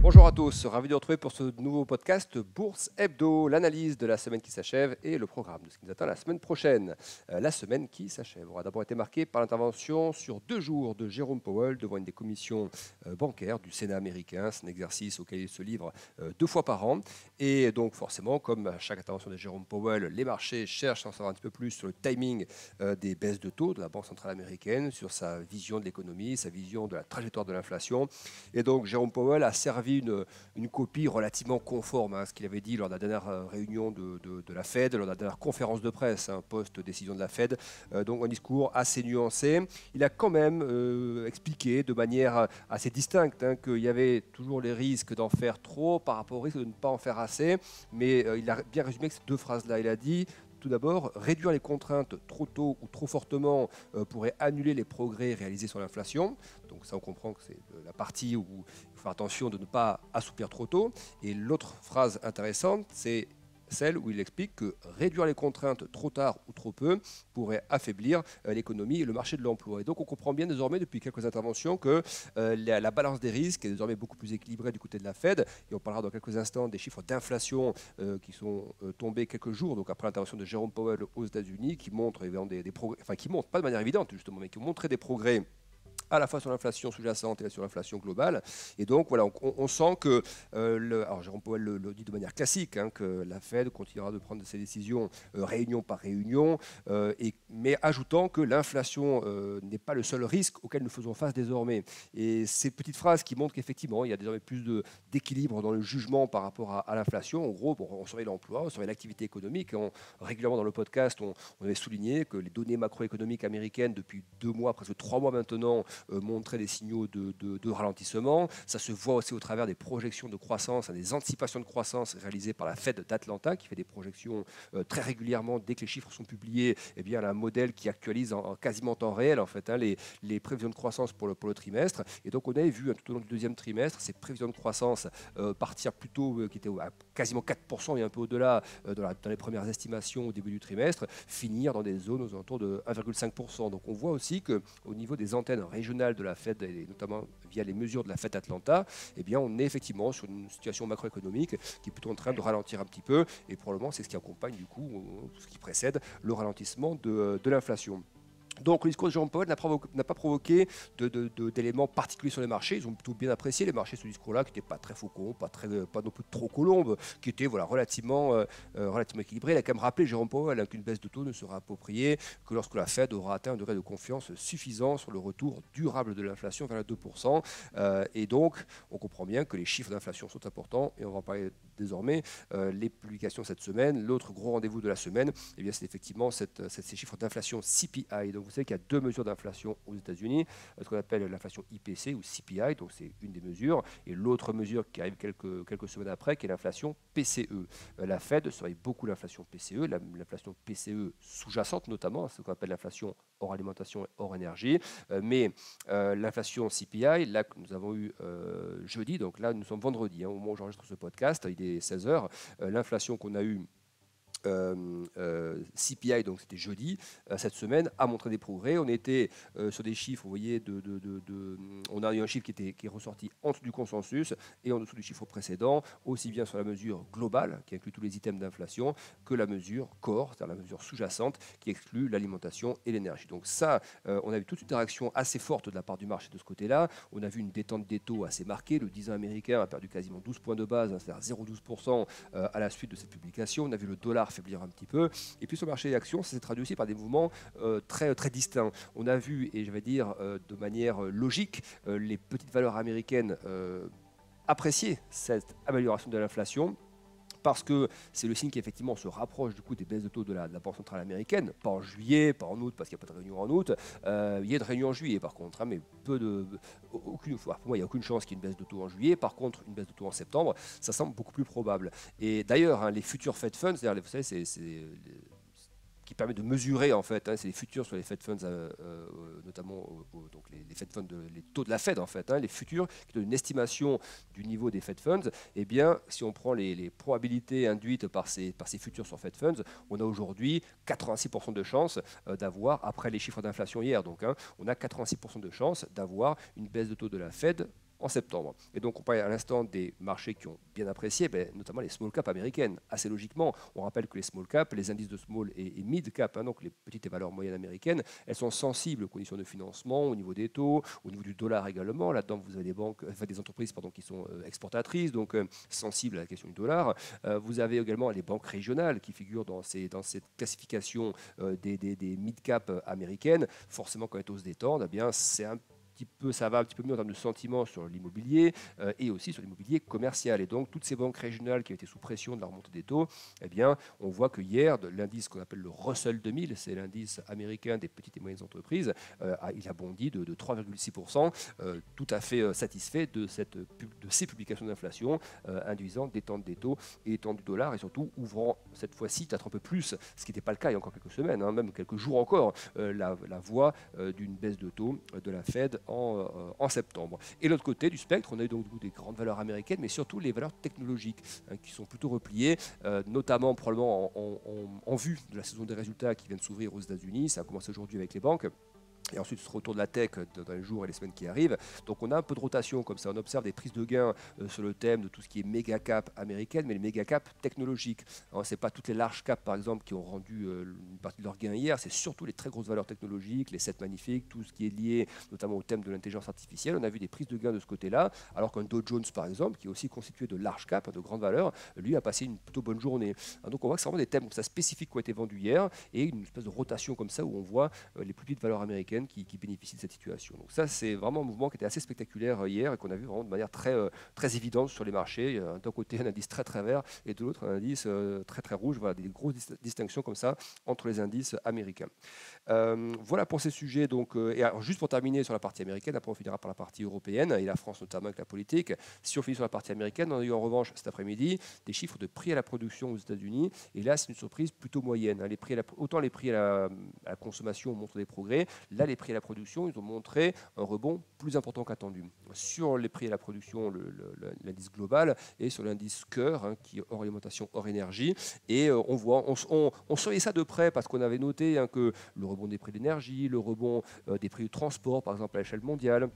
Bonjour à tous, ravi de vous retrouver pour ce nouveau podcast Bourse Hebdo, l'analyse de la semaine qui s'achève et le programme de ce qui nous attend la semaine prochaine. La semaine qui s'achève aura d'abord été marquée par l'intervention sur 2 jours de Jérôme Powell devant une des commissions bancaires du Sénat américain. C'est un exercice auquel il se livre 2 fois par an. Et donc forcément, comme à chaque intervention de Jérôme Powell, les marchés cherchent à en savoir un petit peu plus sur le timing des baisses de taux de la Banque centrale américaine, sur sa vision de l'économie, sa vision de la trajectoire de l'inflation. Et donc Jérôme Powell a servi une copie relativement conforme à ce qu'il avait dit lors de la dernière réunion de la Fed, lors de la dernière conférence de presse, post-décision de la Fed. Donc un discours assez nuancé. Il a quand même expliqué de manière assez distincte qu'il y avait toujours les risques d'en faire trop par rapport au risque de ne pas en faire assez. Mais il a bien résumé que ces 2 phrases-là. Il a dit: tout d'abord, réduire les contraintes trop tôt ou trop fortement pourrait annuler les progrès réalisés sur l'inflation. Donc ça, on comprend que c'est la partie où il faut faire attention de ne pas assouplir trop tôt. Et l'autre phrase intéressante, c'est celle où il explique que réduire les contraintes trop tard ou trop peu pourrait affaiblir l'économie et le marché de l'emploi. Et donc on comprend bien désormais depuis quelques interventions que la balance des risques est désormais beaucoup plus équilibrée du côté de la Fed. Et on parlera dans quelques instants des chiffres d'inflation qui sont tombés quelques jours donc après l'intervention de Jérôme Powell aux États-Unis, qui montrent des progrès, enfin qui montrent pas de manière évidente justement, mais qui ont montré des progrès à la fois sur l'inflation sous-jacente et sur l'inflation globale. Et donc, voilà, on sent que, alors Jérôme Powell le dit de manière classique, que la Fed continuera de prendre ses décisions réunion par réunion, mais ajoutant que l'inflation n'est pas le seul risque auquel nous faisons face désormais. Et ces petites phrases qui montrent qu'effectivement, il y a désormais plus d'équilibre dans le jugement par rapport à l'inflation. En gros, on surveille l'emploi, on surveille l'activité économique. Régulièrement dans le podcast, on avait souligné que les données macroéconomiques américaines, depuis 2 mois, presque 3 mois maintenant, montrer des signaux de ralentissement. Ça se voit aussi au travers des projections de croissance, des anticipations de croissance réalisées par la Fed d'Atlanta, qui fait des projections très régulièrement. Dès que les chiffres sont publiés, eh bien, elle a un modèle qui actualise en quasiment temps réel en fait, les prévisions de croissance pour le trimestre. Et donc on avait vu tout au long du 2e trimestre ces prévisions de croissance partir plutôt, qui étaient à quasiment 4% et un peu au-delà dans les premières estimations au début du trimestre, finir dans des zones aux alentours de 1,5%. Donc on voit aussi qu'au niveau des antennes régionales de la Fed, et notamment via les mesures de la Fed Atlanta, eh bien, on est effectivement sur une situation macroéconomique qui est plutôt en train de ralentir un petit peu, et probablement c'est ce qui accompagne du coup ce qui précède le ralentissement de l'inflation. Donc le discours de Jérôme Powell n'a pas provoqué d'éléments particuliers sur les marchés. Ils ont plutôt bien apprécié les marchés ce discours-là, qui n'était pas très faucon, pas non plus trop colombe, qui était relativement équilibré. Il a quand même rappelé, Jérôme Powell, qu'une baisse de taux ne sera appropriée que lorsque la Fed aura atteint un degré de confiance suffisant sur le retour durable de l'inflation vers les 2%. Et donc on comprend bien que les chiffres d'inflation sont importants, et on va en parler désormais. Les publications cette semaine, l'autre gros rendez-vous de la semaine, eh bien, c'est effectivement ces chiffres d'inflation CPI. Donc vous savez qu'il y a 2 mesures d'inflation aux États-Unis, ce qu'on appelle l'inflation IPC ou CPI, donc c'est une des mesures, et l'autre mesure qui arrive quelques semaines après, qui est l'inflation PCE. La Fed surveille beaucoup l'inflation PCE, l'inflation PCE sous-jacente notamment, ce qu'on appelle l'inflation hors alimentation et hors énergie, mais l'inflation CPI, là que nous avons eu jeudi, donc là nous sommes vendredi, au moment où j'enregistre ce podcast, il est 16h, l'inflation qu'on a eue CPI, donc c'était jeudi, cette semaine, a montré des progrès. On était sur des chiffres, vous voyez, on a eu un chiffre qui est ressorti en dessous du consensus et en dessous du chiffre précédent, aussi bien sur la mesure globale, qui inclut tous les items d'inflation, que la mesure core, c'est-à-dire la mesure sous-jacente, qui exclut l'alimentation et l'énergie. Donc ça, on a vu toute une réaction assez forte de la part du marché de ce côté-là. On a vu une détente des taux assez marquée. Le 10 ans américain a perdu quasiment 12 points de base, c'est-à-dire 0,12% à la suite de cette publication. On a vu le dollar faiblir un petit peu. Et puis sur le marché des actions, ça s'est traduit aussi par des mouvements très distincts. On a vu, et je vais dire de manière logique, les petites valeurs américaines apprécier cette amélioration de l'inflation, parce que c'est le signe qu'effectivement on se rapproche du coup des baisses de taux de la Banque centrale américaine, pas en juillet, pas en août, parce qu'il n'y a pas de réunion en août. Il y a de réunion en juillet par contre, mais pour moi il n'y a aucune chance qu'il y ait une baisse de taux en juillet. Par contre, une baisse de taux en septembre, ça semble beaucoup plus probable. Et d'ailleurs, les futurs Fed Funds, vous savez, c'est qui permet de mesurer en fait, c'est les futurs sur les Fed Funds, notamment donc les Fed Funds, les taux de la Fed en fait, les futurs qui donnent une estimation du niveau des Fed Funds. Et bien, si on prend les probabilités induites par ces futurs sur Fed Funds, on a aujourd'hui 86% de chances d'avoir, après les chiffres d'inflation hier, donc on a 86% de chances d'avoir une baisse de taux de la Fed en septembre. Et donc on parlait à l'instant des marchés qui ont bien apprécié, notamment les small cap américaines. Assez logiquement, on rappelle que les small cap, les indices de small et mid cap, donc les petites et valeurs moyennes américaines, elles sont sensibles aux conditions de financement, au niveau des taux, au niveau du dollar également. Là-dedans, vous avez des entreprises qui sont exportatrices, donc sensibles à la question du dollar. Vous avez également les banques régionales qui figurent dans cette classification des mid-cap américaines. Forcément, quand les taux se détendent, ça va un petit peu mieux en termes de sentiment sur l'immobilier et aussi sur l'immobilier commercial. Et donc, toutes ces banques régionales qui ont été sous pression de la remontée des taux, on voit que hier, l'indice qu'on appelle le Russell 2000, c'est l'indice américain des petites et moyennes entreprises, il a bondi de 3,6%, tout à fait satisfait de ces publications d'inflation, induisant détente des taux et détente du dollar, et surtout ouvrant cette fois-ci peut-être un peu plus, ce qui n'était pas le cas il y a encore quelques semaines, même quelques jours encore, la voie d'une baisse de taux de la Fed en septembre. Et l'autre côté du spectre, on a eu donc des grandes valeurs américaines, mais surtout les valeurs technologiques qui sont plutôt repliées, notamment probablement en vue de la saison des résultats qui vient de s'ouvrir aux États-Unis. Ça a commencé aujourd'hui avec les banques. Et ensuite, ce retour de la tech dans les jours et les semaines qui arrivent. Donc, on a un peu de rotation comme ça. On observe des prises de gains sur le thème de tout ce qui est méga cap américaine, mais les méga cap technologiques. Ce n'est pas toutes les larges caps, par exemple, qui ont rendu une partie de leurs gains hier. C'est surtout les très grosses valeurs technologiques, les 7 magnifiques, tout ce qui est lié notamment au thème de l'intelligence artificielle. On a vu des prises de gains de ce côté-là, alors qu'un Dow Jones, par exemple, qui est aussi constitué de larges caps, de grandes valeurs, lui a passé une plutôt bonne journée. Donc, on voit que c'est vraiment des thèmes comme ça spécifiques qui ont été vendus hier et une espèce de rotation comme ça où on voit les plus petites valeurs américaines qui bénéficient de cette situation. Donc ça, c'est vraiment un mouvement qui était assez spectaculaire hier et qu'on a vu vraiment de manière très évidente sur les marchés. D'un côté, un indice très vert et de l'autre, un indice très rouge. Voilà, des grosses distinctions comme ça entre les indices américains. Voilà pour ces sujets. Donc, et alors, juste pour terminer sur la partie américaine, après on finira par la partie européenne et la France notamment avec la politique. Si on finit sur la partie américaine, on a eu en revanche cet après-midi des chiffres de prix à la production aux États-Unis. Et là, c'est une surprise plutôt moyenne. Autant les prix à la consommation montrent des progrès, là, les prix à la production, ils ont montré un rebond plus important qu'attendu. Sur les prix à la production, l'indice global et sur l'indice cœur, qui est hors alimentation, hors énergie. Et on surveillait ça de près parce qu'on avait noté que le rebond des prix de l'énergie, le rebond des prix du transport, par exemple à l'échelle mondiale,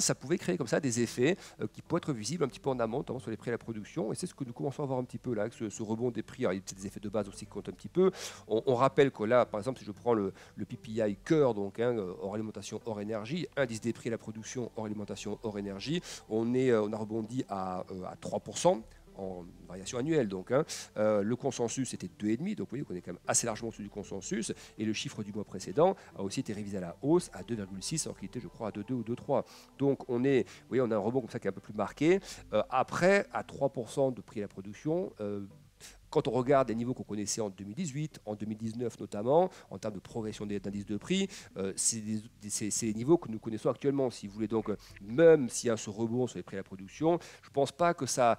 ça pouvait créer comme ça des effets qui pourraient être visibles un petit peu en amont, notamment sur les prix à la production. Et c'est ce que nous commençons à voir un petit peu là, avec ce rebond des prix. Alors, il y a peut-être des effets de base aussi qui comptent un petit peu. On rappelle que là, par exemple, si je prends le PPI cœur, donc hors alimentation, hors énergie, indice des prix à la production, hors alimentation, hors énergie, on a rebondi à 3%. En variation annuelle. Donc, le consensus était 2,5, donc vous voyez qu'on est quand même assez largement au-dessus du consensus, et le chiffre du mois précédent a aussi été révisé à la hausse à 2,6, alors qu'il était, je crois, à 2,2 ou 2,3. Donc, on a un rebond comme ça qui est un peu plus marqué. Après, à 3% de prix à la production, quand on regarde les niveaux qu'on connaissait en 2018, en 2019 notamment, en termes de progression d'indices de prix, c'est les niveaux que nous connaissons actuellement. Si vous voulez, donc, même s'il y a ce rebond sur les prix à la production, je ne pense pas que ça,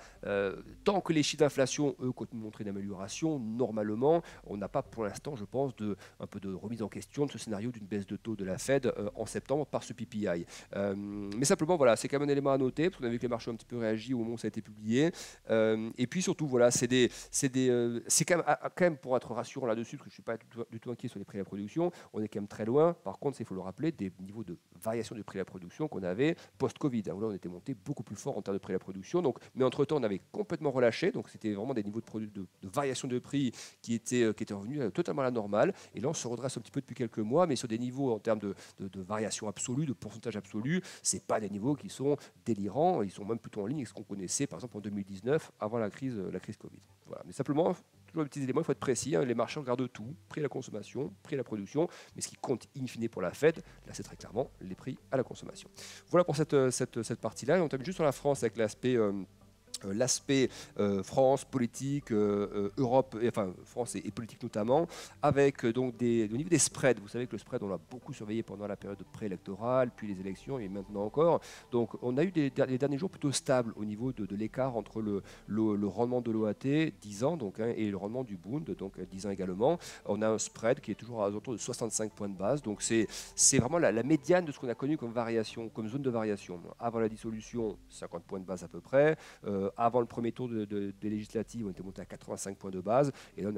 tant que les chiffres d'inflation, eux, continuent de montrer une amélioration, normalement, on n'a pas pour l'instant, je pense, un peu de remise en question de ce scénario d'une baisse de taux de la Fed en septembre par ce PPI. Mais simplement, voilà, c'est quand même un élément à noter, parce qu'on a vu que les marchés ont un petit peu réagi au moment où ça a été publié. Et puis surtout, voilà, c'est quand même pour être rassurant là-dessus, parce que je ne suis pas du tout inquiet sur les prix à la production, on est quand même très loin. Par contre, il faut le rappeler, des niveaux de variation du prix à la production qu'on avait post-Covid. Là, on était monté beaucoup plus fort en termes de prix à la production. Donc, mais entre-temps, on avait complètement relâché. Donc, c'était vraiment des niveaux de variation de prix qui étaient revenus totalement à la normale. Et là, on se redresse un petit peu depuis quelques mois, mais sur des niveaux en termes de variation absolue, de pourcentage absolu, ce pas des niveaux qui sont délirants. Ils sont même plutôt en ligne avec ce qu'on connaissait, par exemple, en 2019, avant la crise Covid. Voilà. Mais simplement, toujours des petits éléments, il faut être précis. Les marchés regardent tout, prix à la consommation, prix à la production, mais ce qui compte in fine pour la Fed, là c'est très clairement les prix à la consommation. Voilà pour cette partie-là. Et on termine juste sur la France avec l'aspect France, politique, Europe, enfin France et politique notamment, avec donc au niveau des spreads. Vous savez que le spread, on l'a beaucoup surveillé pendant la période préélectorale, puis les élections et maintenant encore. Donc on a eu les derniers jours plutôt stables au niveau de l'écart entre le rendement de l'OAT 10 ans donc, et le rendement du Bund, donc 10 ans également. On a un spread qui est toujours à autour de 65 points de base. Donc c'est vraiment la médiane de ce qu'on a connu comme variation, comme zone de variation. Avant la dissolution, 50 points de base à peu près. avant le premier tour des législatives, on était monté à 85 points de base, et là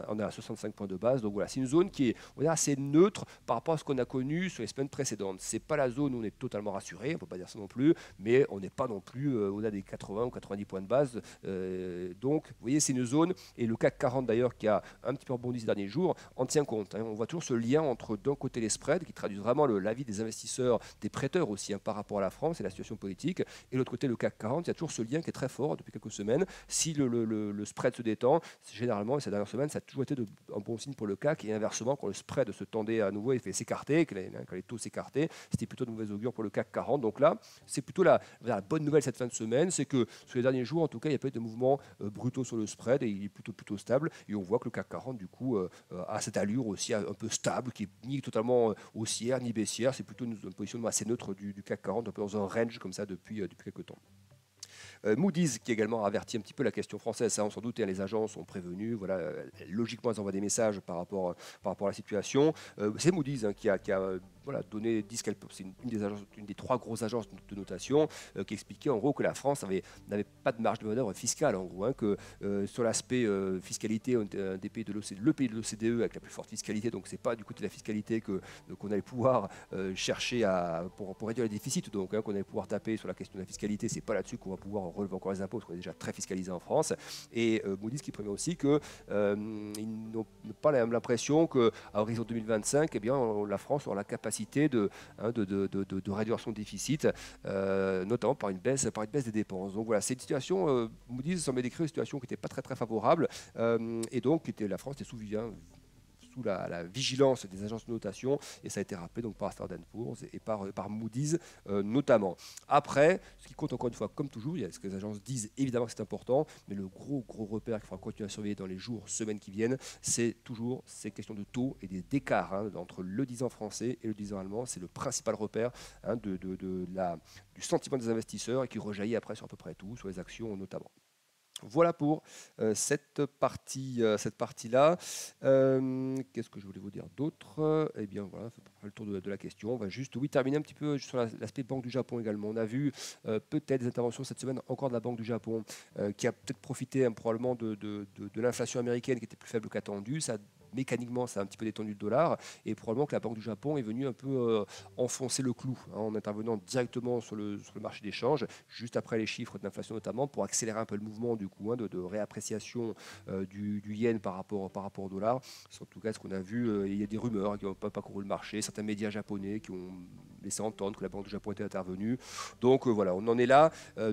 on est à 65 points de base. Donc voilà, c'est une zone qui est, on est assez neutre par rapport à ce qu'on a connu sur les semaines précédentes. C'est pas la zone où on est totalement rassuré, on ne peut pas dire ça non plus, mais on n'est pas non plus au-delà des 80 ou 90 points de base. Donc vous voyez, c'est une zone, et le CAC 40 d'ailleurs, qui a un petit peu rebondi ces derniers jours, en tient compte. On voit toujours ce lien entre d'un côté les spreads, qui traduisent vraiment l'avis des investisseurs, des prêteurs aussi, par rapport à la France et la situation politique, et l'autre côté le CAC 40, il y a toujours ce lien qui est très fort depuis quelques semaines. Si le spread se détend, généralement, ces dernières semaines, ça a toujours été un bon signe pour le CAC, et inversement, quand le spread se tendait à nouveau et fait s'écarter, quand les taux s'écartaient, c'était plutôt de mauvais augure pour le CAC 40. Donc là, c'est plutôt la bonne nouvelle cette fin de semaine, c'est que sur les derniers jours, en tout cas, il n'y a pas eu de mouvements brutaux sur le spread, et il est plutôt stable, et on voit que le CAC 40, du coup, a cette allure aussi un peu stable, qui est ni totalement haussière, ni baissière, c'est plutôt une position assez neutre du CAC 40, un peu dans un range comme ça depuis quelques temps. Moody's qui également a averti un petit peu la question française, ça on s'en doute, les agences sont prévenues, voilà, logiquement elles envoient des messages par rapport à la situation. C'est Moody's qui a voilà, donné, c'est une des trois grosses agences de notation qui expliquait en gros que la France n'avait pas de marge de manœuvre fiscale, en gros, que sur l'aspect fiscalité, on était le pays de l'OCDE avec la plus forte fiscalité, donc c'est pas du côté de la fiscalité qu'on allait pouvoir chercher pour réduire les déficits, donc qu'on allait pouvoir taper sur la question de la fiscalité, c'est pas là-dessus qu'on va pouvoir relever encore les impôts, parce qu'on est déjà très fiscalisé en France. Et Moody's qui prévient aussi qu'ils n'ont pas l'impression qu'à horizon 2025, eh bien, la France aura la capacité de réduire son déficit, notamment par une baisse des dépenses. Donc voilà, c'est une situation, Moody's semblait décrire une situation qui n'était pas très favorable, et donc la France était sous la vigilance des agences de notation, et ça a été rappelé donc par Standard & Poor's et par Moody's notamment. Après, ce qui compte encore une fois, comme toujours, il y a ce que les agences disent, évidemment que c'est important, mais le gros repère qu'il faudra continuer à surveiller dans les jours, semaines qui viennent, c'est toujours ces questions de taux et d'écart entre le 10 ans français et le 10 ans allemand. C'est le principal repère du sentiment des investisseurs, et qui rejaillit après sur à peu près tout, sur les actions notamment. Voilà pour cette partie-là. Qu'est-ce que je voulais vous dire d'autre? Eh bien voilà, c'est le tour de la question. On va juste terminer un petit peu sur l'aspect Banque du Japon également. On a vu peut-être des interventions cette semaine encore de la Banque du Japon qui a peut-être profité probablement de l'inflation américaine qui était plus faible qu'attendu. Mécaniquement, ça a un petit peu détendu le dollar, et probablement que la Banque du Japon est venue un peu enfoncer le clou en intervenant directement sur le marché des changes, juste après les chiffres d'inflation notamment, pour accélérer un peu le mouvement du coup de réappréciation du yen par rapport au dollar. C'est en tout cas ce qu'on a vu. Il y a des rumeurs qui n'ont pas parcouru le marché, certains médias japonais qui ont laissé entendre que la Banque du Japon était intervenue. Donc voilà, on en est là.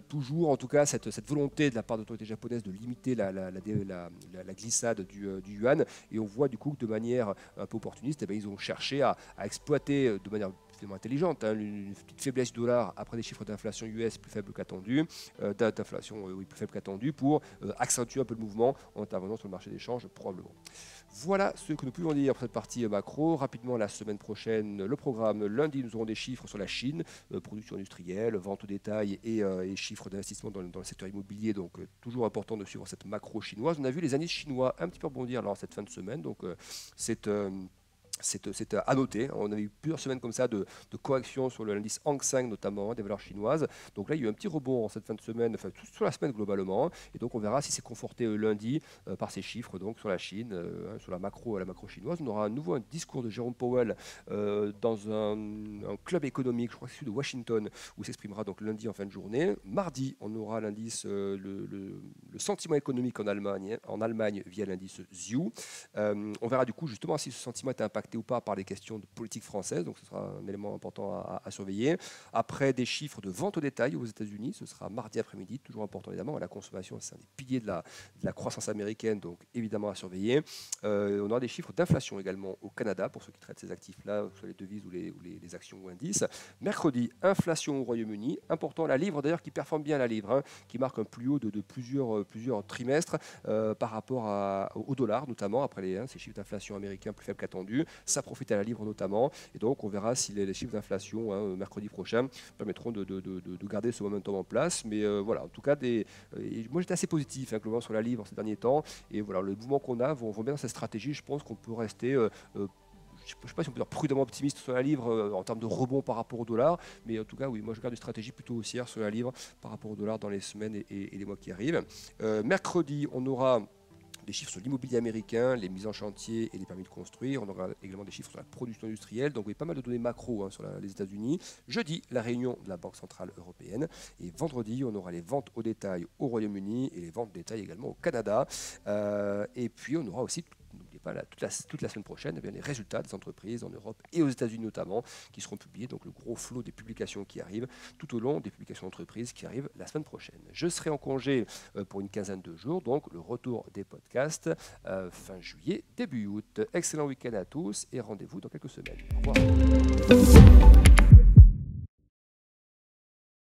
Toujours en tout cas cette volonté de la part de l'autorité japonaise de limiter la glissade du yuan, et on voit du coup que de manière un peu opportuniste, ils ont cherché à exploiter de manière intelligente une petite faiblesse du dollar après des chiffres d'inflation US plus faibles qu'attendus, plus faibles qu'attendus, pour accentuer un peu le mouvement en intervenant sur le marché des changes probablement. Voilà ce que nous pouvons dire pour cette partie macro. Rapidement, la semaine prochaine, le programme. Lundi, nous aurons des chiffres sur la Chine, production industrielle, vente au détail et chiffres d'investissement dans le secteur immobilier. Donc, toujours important de suivre cette macro chinoise. On a vu les indices chinois un petit peu rebondir lors de cette fin de semaine. Donc, c'est à noter. On a eu plusieurs semaines comme ça de correction sur l'indice Hang Seng, notamment des valeurs chinoises. Donc là, il y a eu un petit rebond en cette fin de semaine, enfin sur la semaine globalement. Et donc on verra si c'est conforté lundi par ces chiffres donc sur la Chine, sur la macro chinoise. On aura à nouveau un discours de Jérôme Powell dans un club économique, je crois que c'est celui de Washington, où il s'exprimera donc lundi en fin de journée. Mardi, on aura l'indice, le sentiment économique en Allemagne via l'indice ZIU. On verra du coup justement si ce sentiment est impacté ou pas par les questions de politique française, donc ce sera un élément important à surveiller. Après des chiffres de vente au détail aux États-Unis, ce sera mardi après-midi, toujours important évidemment. La consommation, c'est un des piliers de la croissance américaine, donc évidemment à surveiller. On aura des chiffres d'inflation également au Canada, pour ceux qui traitent ces actifs-là, que ce soit les devises ou les actions ou indices. Mercredi, inflation au Royaume-Uni, important, la livre d'ailleurs qui performe bien, la livre, qui marque un plus haut de plusieurs trimestres par rapport au dollar, notamment après ces chiffres d'inflation américains plus faibles qu'attendus. Ça profite à la livre notamment, et donc on verra si les chiffres d'inflation mercredi prochain permettront de garder ce momentum en place. Mais voilà, en tout cas, moi j'étais assez positif globalement sur la livre ces derniers temps, et voilà, le mouvement qu'on a vont bien dans cette stratégie. Je pense qu'on peut rester je ne sais pas si on peut dire prudemment optimiste sur la livre en termes de rebond par rapport au dollar, mais en tout cas, oui, moi je garde une stratégie plutôt haussière sur la livre par rapport au dollar dans les semaines et les mois qui arrivent. Mercredi, on aura des chiffres sur l'immobilier américain, les mises en chantier et les permis de construire. On aura également des chiffres sur la production industrielle. Donc, oui, pas mal de données macro sur les États-Unis. Jeudi, la réunion de la Banque centrale européenne. Et vendredi, on aura les ventes au détail au Royaume-Uni et les ventes au détail également au Canada. Et puis, on aura aussi, n'oubliez pas, toute la semaine prochaine, eh bien, les résultats des entreprises en Europe et aux États-Unis notamment qui seront publiés. Donc, le gros flot des publications qui arrivent tout au long des publications d'entreprises qui arrivent la semaine prochaine. Je serai en congé pour une quinzaine de jours. Donc, le retour des podcasts fin juillet, début août. Excellent week-end à tous et rendez-vous dans quelques semaines. Au revoir.